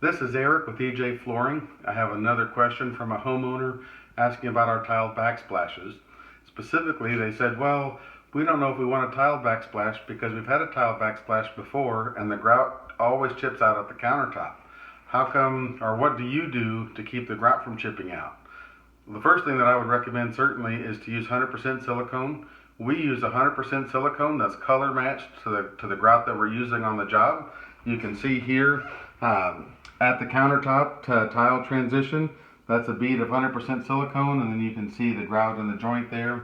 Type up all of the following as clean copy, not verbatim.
This is Eric with EJ Flooring. I have another question from a homeowner asking about our tile backsplashes. Specifically, they said, well, we don't know if we want a tile backsplash because we've had a tile backsplash before and the grout always chips out at the countertop. How come, or what do you do to keep the grout from chipping out? The first thing that I would recommend certainly is to use 100% silicone. We use 100% silicone that's color matched to the grout that we're using on the job. You can see here at the countertop to tile transition, that's a bead of 100% silicone, and then you can see the grout in the joint there.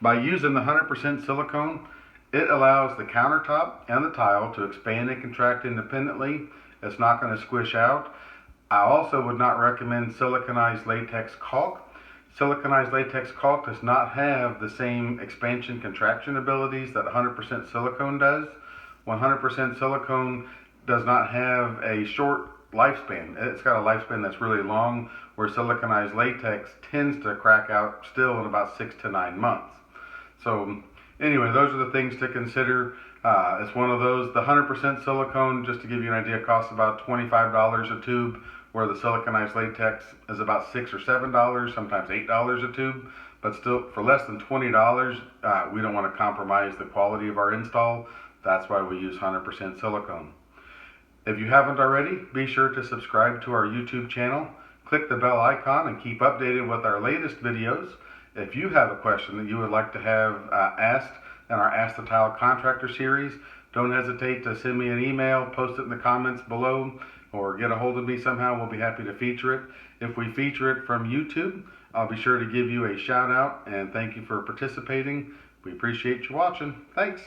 By using the 100% silicone, it allows the countertop and the tile to expand and contract independently. It's not going to squish out. I also would not recommend siliconized latex caulk. Siliconized latex caulk does not have the same expansion contraction abilities that 100% silicone does. 100% silicone does not have a short lifespan. It's got a lifespan that's really long, where siliconized latex tends to crack out still in about 6 to 9 months. So anyway, those are the things to consider. It's one of those, the 100% silicone, just to give you an idea, costs about $25 a tube, where the siliconized latex is about $6 or $7, sometimes $8 a tube. But still, for less than $20, we don't want to compromise the quality of our install. That's why we use 100% silicone. If you haven't already, be sure to subscribe to our YouTube channel. Click the bell icon and keep updated with our latest videos. If you have a question that you would like to have asked in our Ask the Tile Contractor series, don't hesitate to send me an email, post it in the comments below, or get a hold of me somehow. We'll be happy to feature it. If we feature it from YouTube, I'll be sure to give you a shout out and thank you for participating. We appreciate you watching. Thanks.